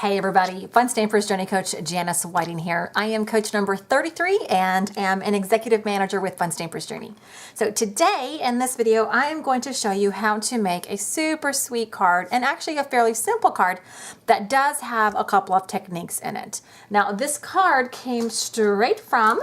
Hey everybody, Fun Stampers Journey Coach Janice Whiting here. I am coach number 33 and am an executive manager with Fun Stampers Journey. So today in this video, I am going to show you how to make a super sweet card, and actually a fairly simple card that does have a couple of techniques in it. Now this card came straight from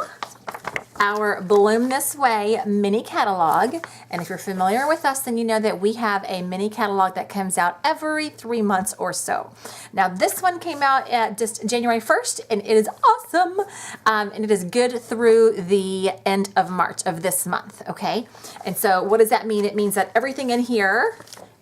our Bloom This Way mini catalog, and if you're familiar with us, then you know that we have a mini catalog that comes out every 3 months or so. Now this one came out at just January 1st, and it is awesome, and it is good through the end of March of this month, okay? And so what does that mean? It means that everything in here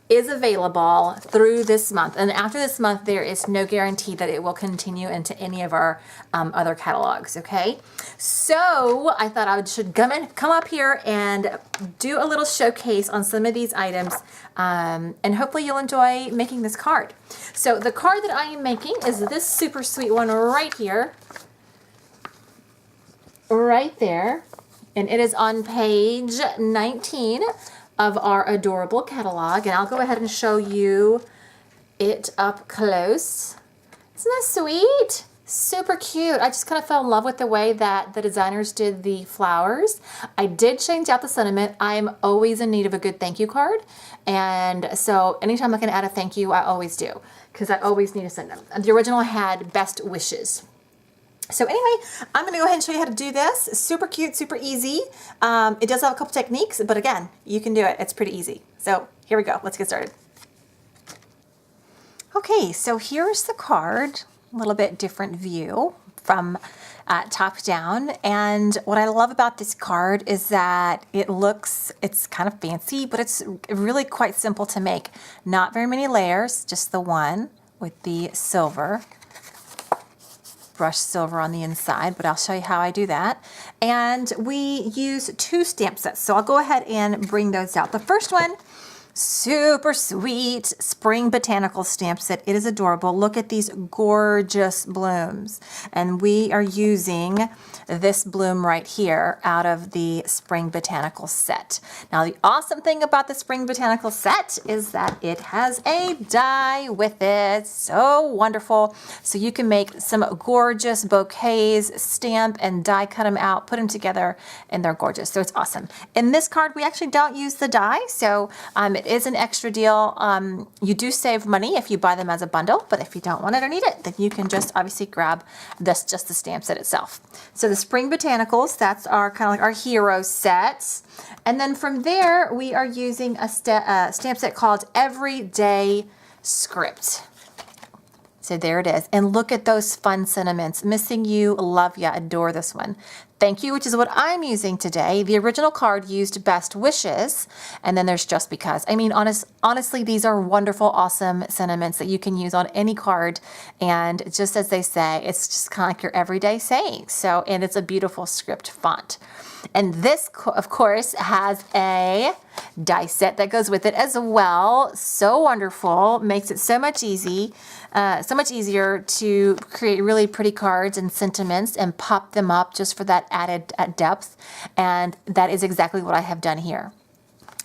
is available through this month, and after this month there is no guarantee that it will continue into any of our other catalogs. Okay, so I thought I should come up here and do a little showcase on some of these items, and hopefully you'll enjoy making this card. So the card that I am making is this super sweet one right here, right there, and it is on page 19 of our adorable catalog, and I'll go ahead and show you it up close. Isn't that sweet? Super cute. I just kind of fell in love with the way that the designers did the flowers. I did change out the sentiment. I am always in need of a good thank you card, and so anytime I can add a thank you, I always do, because I always need to send them. The original had best wishes. So anyway, I'm going to go ahead and show you how to do this. Super cute, super easy. It does have a couple techniques, but again, you can do it. It's pretty easy. So here we go. Let's get started. Okay, so here's the card. A little bit different view from top down. And what I love about this card is that it's kind of fancy, but it's really quite simple to make. Not very many layers, just the one with the silver. Brushed silver on the inside, but I'll show you how I do that. And we use 2 stamp sets, so I'll go ahead and bring those out. The first one, super sweet spring botanical stamp set. It is adorable. Look at these gorgeous blooms, and we are using this bloom right here out of the spring botanical set. Now the awesome thing about the spring botanical set is that it has a die with it. So wonderful. So you can make some gorgeous bouquets, stamp and die cut them out, put them together, and they're gorgeous. So it's awesome. In this card we actually don't use the die, so it is an extra deal. You do save money if you buy them as a bundle, but if you don't want it or need it, then you can just obviously grab just the stamp set itself. So the Spring Botanicals, that's our kind of like our hero sets. And then from there, we are using a stamp set called Everyday Script. So there it is. And look at those fun sentiments. Missing you, love ya, adore this one. Thank you, which is what I'm using today. The original card used best wishes, and then there's just because. I mean, honestly, these are wonderful, awesome sentiments that you can use on any card, and just as they say, it's just kind of like your everyday saying. So, and it's a beautiful script font. And this, of course, has a die set that goes with it as well. So wonderful, makes it so much easier to create really pretty cards and sentiments and pop them up just for that added depth. And that is exactly what I have done here.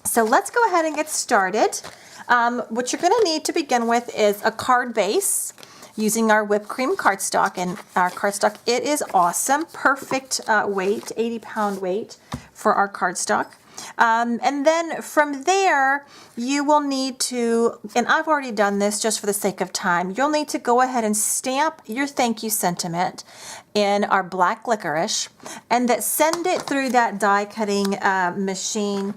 So let's go ahead and get started. What you're going to need to begin with is a card base, using our whipped cream cardstock. And our cardstock, it is awesome, perfect weight, 80-pound weight for our cardstock. And then from there, you will need to, and I've already done this just for the sake of time, you'll need to go ahead and stamp your thank you sentiment in our black licorice, and send it through that die cutting machine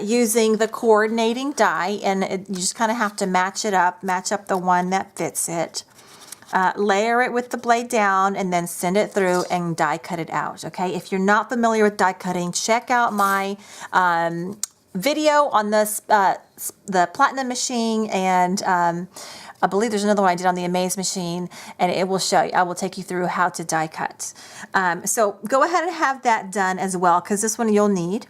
using the coordinating die, and you just kind of have to match up the one that fits it. Layer it with the blade down, and then send it through and die cut it out. Okay, if you're not familiar with die cutting, check out my video on this the platinum machine, and I believe there's another one I did on the Amaze machine, and it will show you. I will take you through how to die cut. So go ahead and have that done as well, because this one you'll need.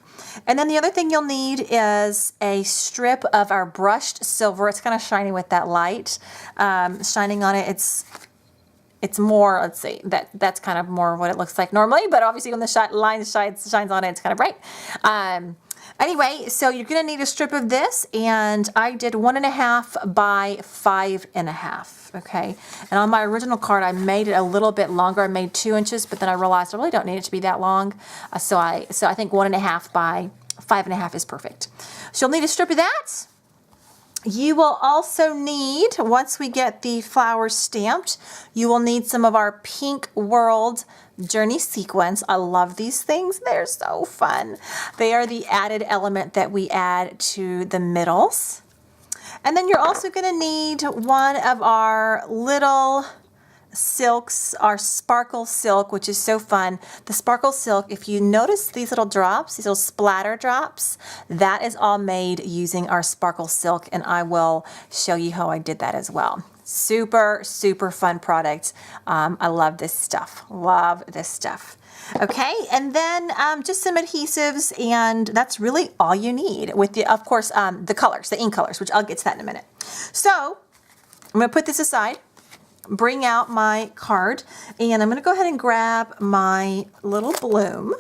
And then the other thing you'll need is a strip of our brushed silver. It's kind of shiny with that light shining on it. It's more, let's see, that's kind of more what it looks like normally, but obviously when the line shines on it, it's kind of bright. Anyway, so you're gonna need a strip of this, and I did 1.5 by 5.5, okay? And on my original card, I made it a little bit longer. I made 2 inches, but then I realized I really don't need it to be that long. So I think 1.5 by 5.5 is perfect. So you'll need a strip of that. You will also need, once we get the flowers stamped, you will need some of our Pink World Journey sequins. I love these things. They're so fun. They are the added element that we add to the middles. And then you're also going to need one of our little silks, our sparkle silk, which is so fun. The sparkle silk, if you notice these little drops, these little splatter drops, that is all made using our sparkle silk, and I will show you how I did that as well. Super, super fun product. I love this stuff. Love this stuff. Okay, and then just some adhesives, and that's really all you need with the, of course, the colors, the ink colors, which I'll get to that in a minute. So I'm going to put this aside, bring out my card, and I'm going to go ahead and grab my little bloom.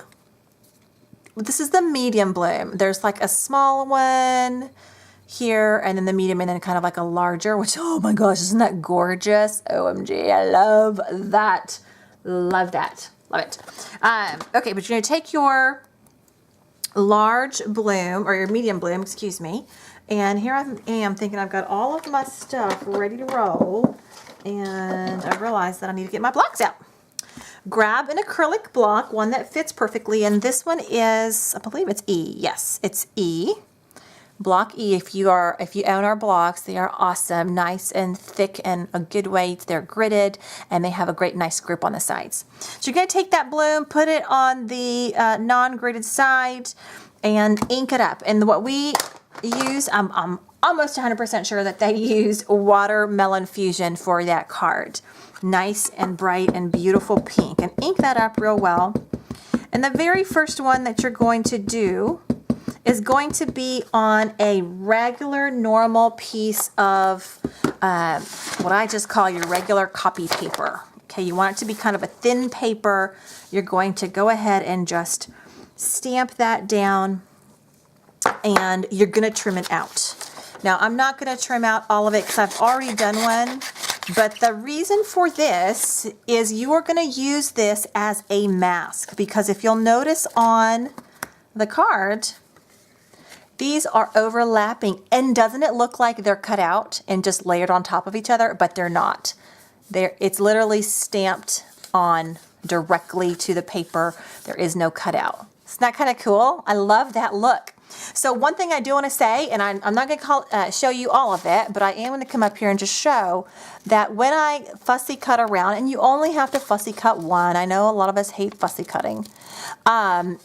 This is the medium bloom. There's like a small one here, and then the medium, and then kind of like a larger, which, oh my gosh, isn't that gorgeous? OMG, I love that. Love that. Love it. Okay, but you're going to take your large bloom, or your medium bloom, excuse me, and here I am thinking I've got all of my stuff ready to roll, and I realized that I need to get my blocks out. Grab an acrylic block, one that fits perfectly, and this one is, I believe it's E. Yes, it's E. Block E. If you own our blocks, they are awesome, nice and thick and a good weight. They're gridded and they have a great nice grip on the sides. So you're going to take that bloom, put it on the non-gridded side, and ink it up. And what we use, I'm almost 100% sure that they use Watermelon Fusion for that card. Nice and bright and beautiful pink. And ink that up real well. And the very first one that you're going to do is going to be on a regular, normal piece of what I just call your regular copy paper. Okay, you want it to be kind of a thin paper. You're going to go ahead and just stamp that down, and you're going to trim it out. Now, I'm not going to trim out all of it because I've already done one, but the reason for this is you are going to use this as a mask, because if you'll notice on the card, these are overlapping, and doesn't it look like they're cut out and just layered on top of each other? But they're not. It's literally stamped on directly to the paper. There is no cutout. Isn't that kind of cool? I love that look. So one thing I do want to say, and I'm not going to show you all of it, but I am going to come up here and just show that when I fussy cut around, and you only have to fussy cut one, I know a lot of us hate fussy cutting,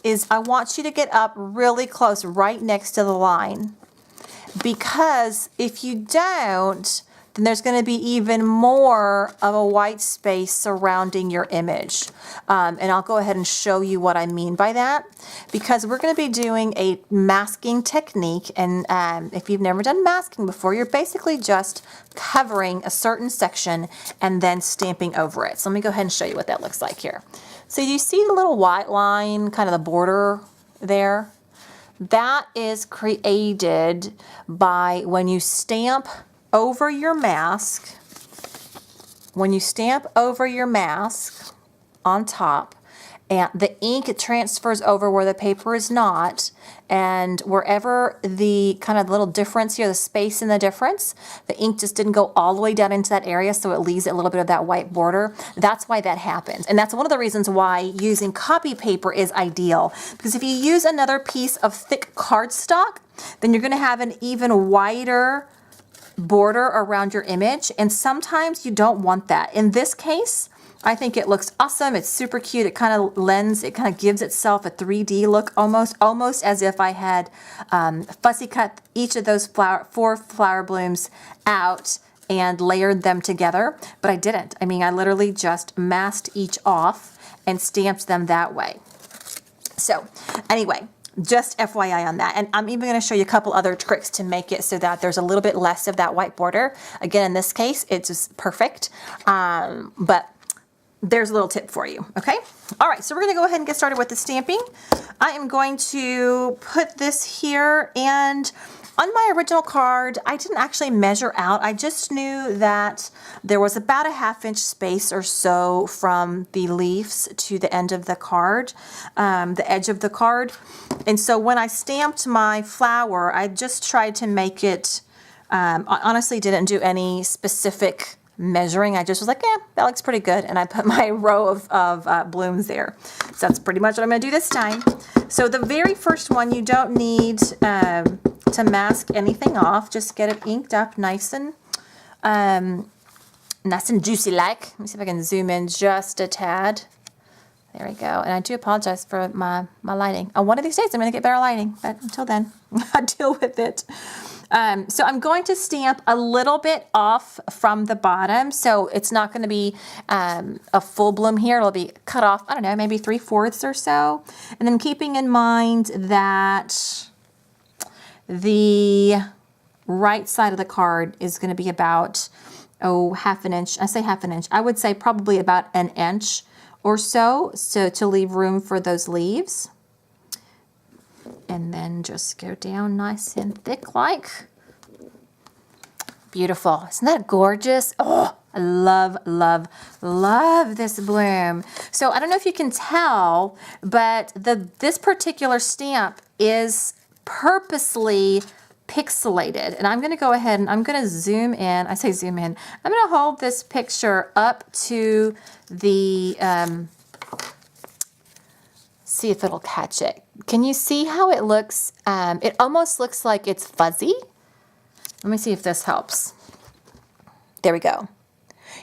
is I want you to get up really close right next to the line, because if you don't, then there's going to be even more of a white space surrounding your image. And I'll go ahead and show you what I mean by that, because we're going to be doing a masking technique. And if you've never done masking before, you're basically just covering a certain section and then stamping over it. So let me go ahead and show you what that looks like here. So you see the little white line, kind of the border there? That is created by when you stamp over your mask. When you stamp over your mask on top, and the ink transfers over where the paper is not, and wherever the kind of little difference here, the space in the difference, the ink just didn't go all the way down into that area, so it leaves a little bit of that white border. That's why that happens. And that's one of the reasons why using copy paper is ideal, because if you use another piece of thick cardstock, then you're going to have an even wider border around your image, and sometimes you don't want that. In this case, I think it looks awesome. It's super cute. It kind of gives itself a 3D look, almost as if I had fussy cut each of those 4 flower blooms out and layered them together, but I didn't. I mean, I literally just masked each off and stamped them that way. So anyway, just FYI on that. And I'm even going to show you a couple other tricks to make it so that there's a little bit less of that white border. Again, in this case, it's just perfect. But there's a little tip for you, okay? All right, so we're gonna go ahead and get started with the stamping. I am going to put this here, and on my original card, I didn't actually measure out. I just knew that there was about a 1/2 inch space or so from the leaves to the end of the card, the edge of the card. And so when I stamped my flower, I just tried to make it, I honestly didn't do any specific measuring. I just was like, yeah, that looks pretty good. And I put my row of blooms there. So that's pretty much what I'm going to do this time. So the very first one, you don't need to mask anything off. Just get it inked up nice and juicy like. Let me see if I can zoom in just a tad. There we go. And I do apologize for my lighting. One of these days I'm going to get better lighting, but until then, I'll deal with it. So I'm going to stamp a little bit off from the bottom. So it's not going to be a full bloom here. It'll be cut off, I don't know, maybe 3/4 or so. And then keeping in mind that the right side of the card is going to be about, 1/2 inch. I say 1/2 inch. I would say probably about 1 inch or so. So to leave room for those leaves. And then just go down nice and thick like. Beautiful. Isn't that gorgeous? Oh, I love, love, love this bloom. So I don't know if you can tell, but this particular stamp is purposely pixelated. And I'm going to go ahead and I'm going to zoom in. I say zoom in. I'm going to hold this picture up to the, see if it'll catch it. Can you see how it looks? It almost looks like it's fuzzy. Let me see if this helps. There we go.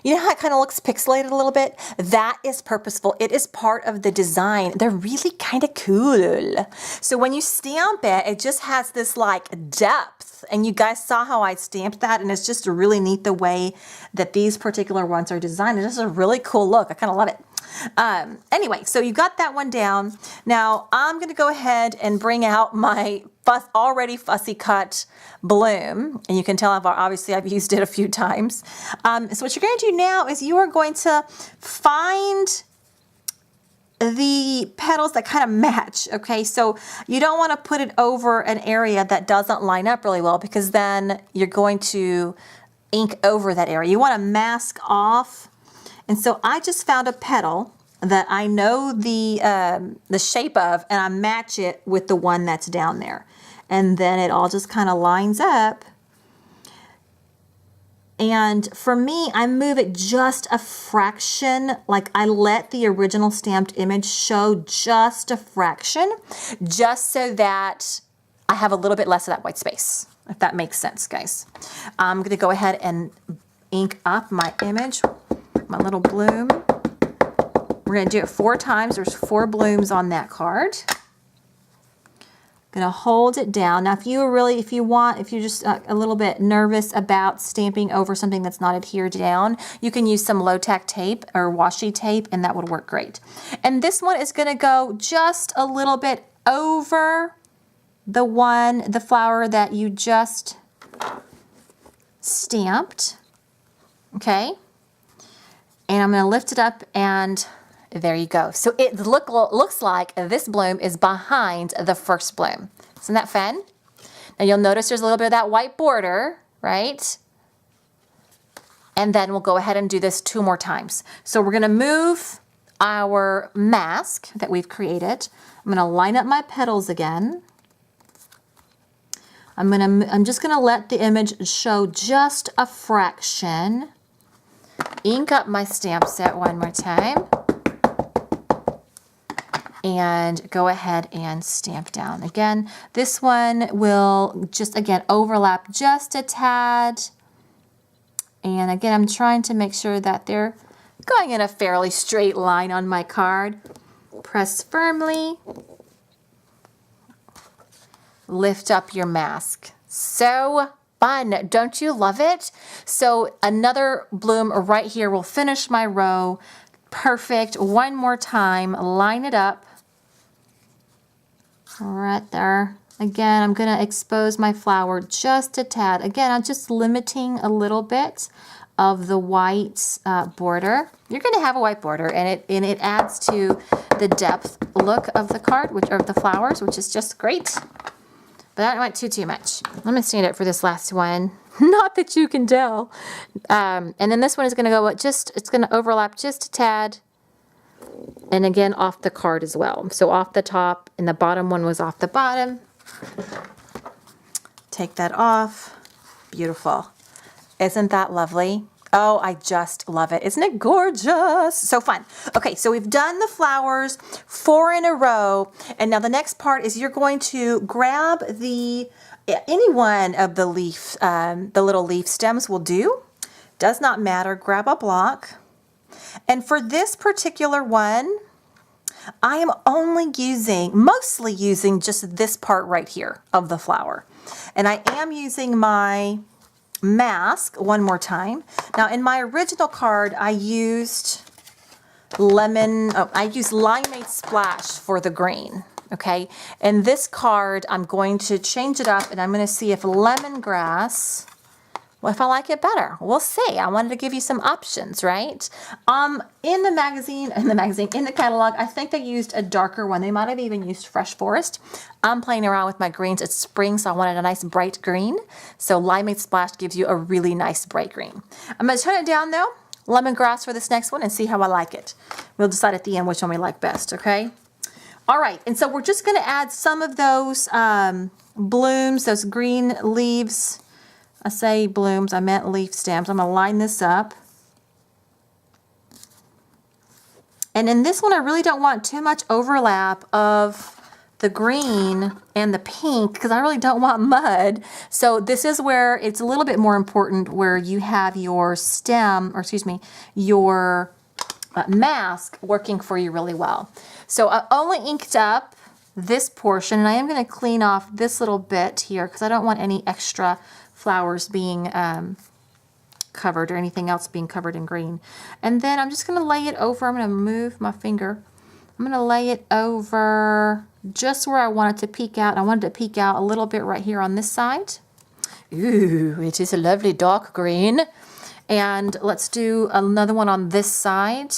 You know how it kind of looks pixelated a little bit? That is purposeful. It is part of the design. They're really kind of cool. So when you stamp it, it just has this like depth. And you guys saw how I stamped that, and it's just really neat the way that these particular ones are designed. It's just a really cool look. I kind of love it. Anyway, so you got that one down. Now I'm going to go ahead and bring out my already fussy cut bloom. And you can tell I've used it a few times. So what you're going to do now is you are going to find the petals that kind of match. Okay, so you don't want to put it over an area that doesn't line up really well, because then you're going to ink over that area. You want to mask off. And so I just found a petal that I know the shape of, and I match it with the one that's down there. And then it all just kind of lines up. And for me, I move it just a fraction, like I let the original stamped image show just a fraction, just so that I have a little bit less of that white space, if that makes sense, guys. I'm going to go ahead and ink up my image, my little bloom. We're going to do it 4 times. There's 4 blooms on that card. Going to hold it down. Now, if you're just a little bit nervous about stamping over something that's not adhered down, you can use some low-tack tape or washi tape, and that would work great. And this one is going to go just a little bit over the flower that you just stamped. Okay. And I'm going to lift it up, and there you go. So it looks like this bloom is behind the first bloom. Isn't that fun? Now you'll notice there's a little bit of that white border, right? And then we'll go ahead and do this 2 more times. So we're going to move our mask that we've created. I'm going to line up my petals again. I'm just going to let the image show just a fraction. Ink up my stamp set one more time. And go ahead and stamp down. Again, this one will just, again, overlap just a tad. And again, I'm trying to make sure that they're going in a fairly straight line on my card. Press firmly. Lift up your mask. So fun. Don't you love it? So another bloom right here will finish my row. Perfect. One more time. Line it up. Right there. Again, I'm going to expose my flower just a tad. Again, I'm just limiting a little bit of the white border. You're going to have a white border, and it adds to the depth look of the card, which of the flowers, which is just great. But I don't want too much. I'm going to stand it for this last one. Not that you can tell. And then this one is going to go it's going to overlap just a tad. And again, off the card as well. So off the top, and the bottom one was off the bottom. Take that off. Beautiful. Isn't that lovely? Oh, I just love it. Isn't it gorgeous? So fun. Okay, so we've done the flowers 4 in a row. And now the next part is you're going to grab any one of the leaf, the little leaf stems will do. Does not matter. Grab a block. And for this particular one, I am mostly using just this part right here of the flower. And I am using my mask one more time. Now in my original card, I used Limeade Splash for the green. Okay, and this card, I'm going to change it up, and I'm going to see if lemongrass, well, if I like it better. We'll see. I wanted to give you some options, right? In the catalog, I think they used a darker one. They might have even used Fresh Forest. I'm playing around with my greens. It's spring, so I wanted a nice bright green. So Limeade Splash gives you a really nice bright green. I'm going to turn it down, though. Lemongrass for this next one and see how I like it. We'll decide at the end which one we like best, okay? All right, and so we're just going to add some of those blooms, those green leaves. I say blooms, I meant leaf stems. I'm going to line this up. And in this one, I really don't want too much overlap of the green and the pink because I really don't want mud. So this is where it's a little bit more important where you have your stem, or excuse me, your mask working for you really well. So I only inked up this portion, and I am going to clean off this little bit here because I don't want any extra flowers being covered or anything else being covered in green. And then I'm just going to lay it over. I'm going to move my finger. I'm going to lay it over just where I want it to peek out. I want it to peek out a little bit right here on this side. Ooh, it is a lovely dark green. And let's do another one on this side.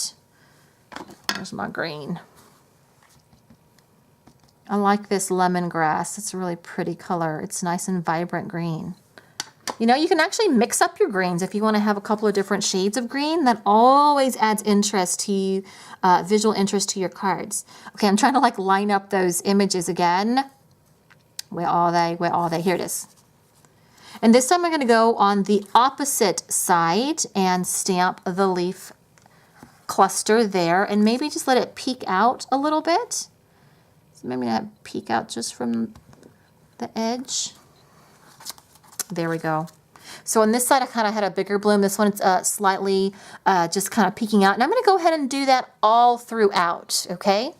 There's my green. I like this lemongrass. It's a really pretty color. It's nice and vibrant green. You know, you can actually mix up your greens if you want to have a couple of different shades of green. That always adds interest to you, visual interest to your cards. Okay, I'm trying to like line up those images again. Where are they? Where are they? Here it is. And this time I'm going to go on the opposite side and stamp the leaf cluster there, and maybe just let it peek out a little bit. So maybe not peek out just from the edge. There we go. So on this side, I kind of had a bigger bloom. This one's slightly just kind of peeking out. And I'm going to go ahead and do that all throughout, okay?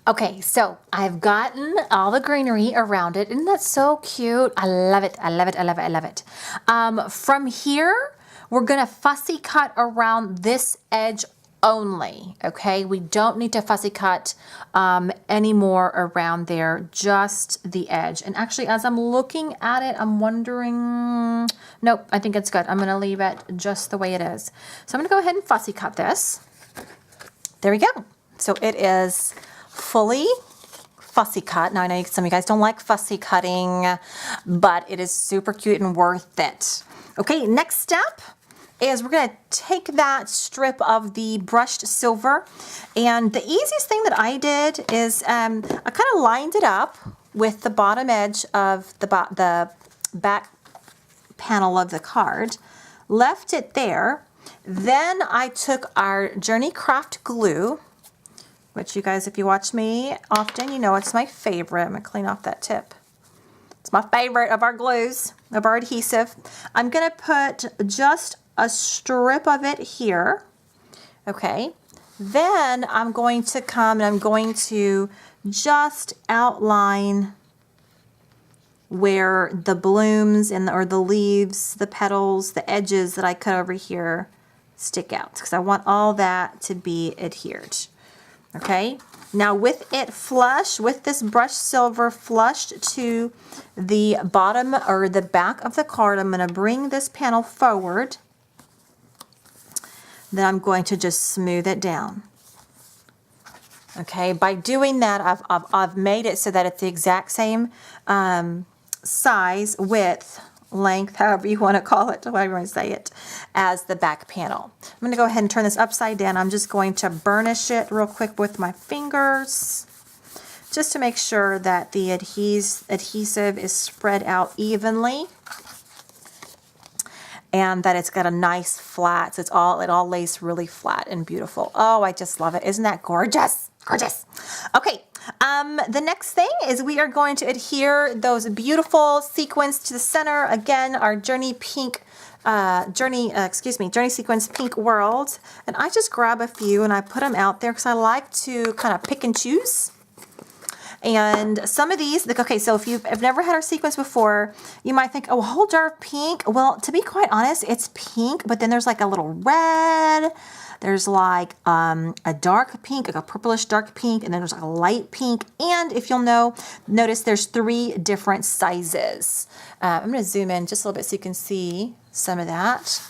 Okay, so I've gotten all the greenery around it. Isn't that so cute? I love it. I love it. I love it. I love it. From here, we're going to fussy cut around this edge only. Okay, we don't need to fussy cut any more around there, just the edge. And actually, as I'm looking at it, I'm wondering, nope, I think it's good. I'm going to leave it just the way it is. So I'm going to go ahead and fussy cut this. There we go. So it is fully fussy cut. Now I know some of you guys don't like fussy cutting, but it is super cute and worth it. Okay, next step is we're going to take that strip of the brushed silver, and the easiest thing that I did is I kind of lined it up with the bottom edge of the back panel of the card, left it there. Then I took our Journey Craft glue, which you guys, if you watch me often, you know it's my favorite. I'm going to clean off that tip. It's my favorite of our glues, of our adhesive. I'm going to put just a strip of it here, Okay, then I'm going to come and I'm going to just outline where the blooms and or the leaves, the petals, the edges that I cut over here stick out, because I want all that to be adhered. Okay, now with it flush, with this brushed silver flushed to the bottom or the back of the card, I'm going to bring this panel forward. Then I'm going to just smooth it down. Okay, by doing that, I've made it so that it's the exact same size, width, length, however you want to call it, however you want to say it, as the back panel. I'm going to go ahead and turn this upside down. I'm just going to burnish it real quick with my fingers, just to make sure that the adhesive is spread out evenly, and that it's got a nice flat, so it all lays really flat and beautiful. Oh, I just love it. Isn't that gorgeous? Gorgeous. Okay, the next thing is we are going to adhere those beautiful sequins to the center. Again, our Journey Sequins Pink World. And I just grab a few and I put them out there because I like to kind of pick and choose. And some of these, like, okay, so if you've never had our sequins before, you might think, oh, a whole jar of pink. Well, to be quite honest, it's pink, but then there's like a little red. There's like a dark pink, like a purplish dark pink, and then there's like a light pink. And if you'll notice there's 3 different sizes. I'm going to zoom in just a little bit so you can see some of that.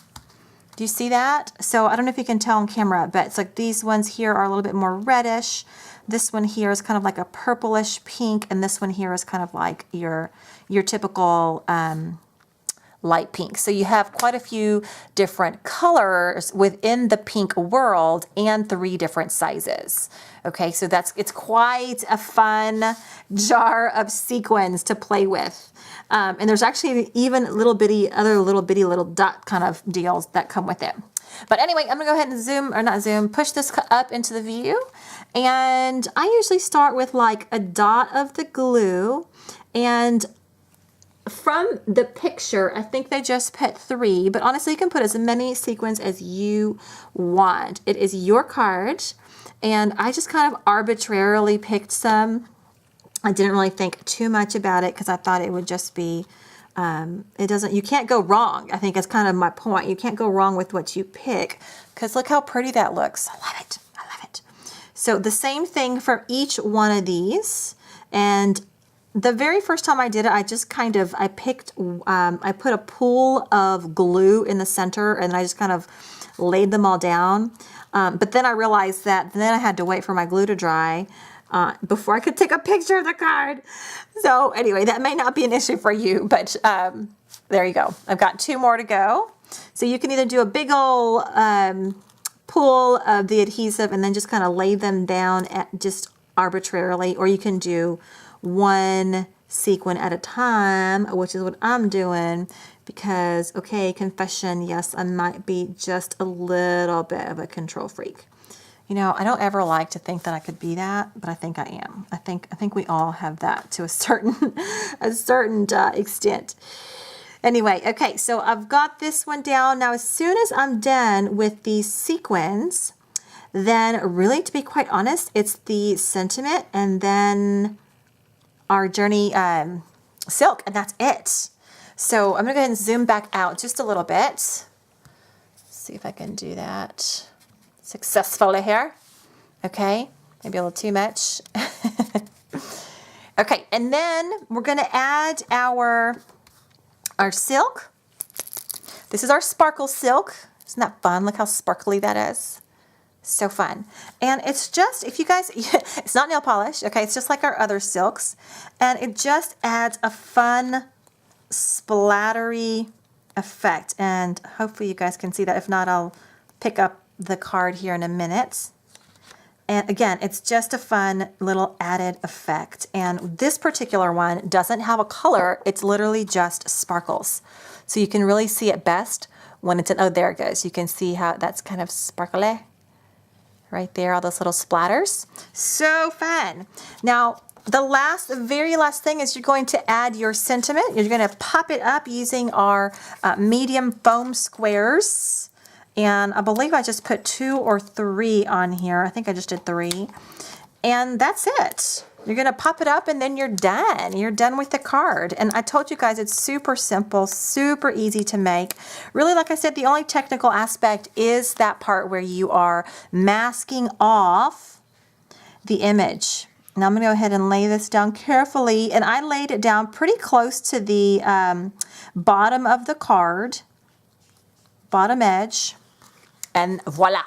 Do you see that? So I don't know if you can tell on camera, but it's like these ones here are a little bit more reddish. This one here is kind of like a purplish pink, and this one here is kind of like your typical light pink. So you have quite a few different colors within the pink world and 3 different sizes. Okay, so it's quite a fun jar of sequins to play with. And there's actually even little bitty dot kind of deals that come with it. But anyway, I'm gonna go ahead and push this up into the view. And I usually start with like a dot of the glue, and from the picture, I think they just put 3, but honestly, you can put as many sequins as you want. It is your card, and I just kind of arbitrarily picked some. I didn't really think too much about it because I thought it would just be, you can't go wrong. I think that's kind of my point. You can't go wrong with what you pick, because look how pretty that looks. I love it. I love it. So the same thing for each one of these, and the very first time I did it, I just kind of, I put a pool of glue in the center, and I just kind of laid them all down. But then I realized that then I had to wait for my glue to dry before I could take a picture of the card. So anyway, that may not be an issue for you, but there you go. I've got 2 more to go. So you can either do a big old pool of the adhesive and then just kind of lay them down just arbitrarily, or you can do 1 sequin at a time, which is what I'm doing, because, okay, confession, yes, I might be just a little bit of a control freak. You know, I don't ever like to think that I could be that, but I think I am. I think we all have that to a certain extent. Anyway, okay, so I've got this one down. Now, as soon as I'm done with these sequins, then really, to be quite honest, it's the sentiment and then our Journey silk, and that's it. So I'm gonna go ahead and zoom back out just a little bit. See if I can do that successfully here. Okay, maybe a little too much. Okay, and then we're gonna add our silk. This is our sparkle silk. Isn't that fun? Look how sparkly that is. So fun. And it's just, if you guys, it's not nail polish, okay? It's just like our other silks. And it just adds a fun, splattery effect. And hopefully you guys can see that. If not, I'll pick up the card here in a minute. And again, it's just a fun little added effect. And this particular one doesn't have a color. It's literally just sparkles. So you can really see it best when it's in, oh, there it goes. You can see how that's kind of sparkly. Right there, all those little splatters. So fun. Now, the very last thing is you're going to add your sentiment. You're going to pop it up using our medium foam squares. And I believe I just put 2 or 3 on here. I think I just did 3. And that's it. You're going to pop it up and then you're done. You're done with the card. And I told you guys it's super simple, super easy to make. Really, like I said, the only technical aspect is that part where you are masking off the image. Now I'm going to go ahead and lay this down carefully. And I laid it down pretty close to the bottom of the card, bottom edge. And voila.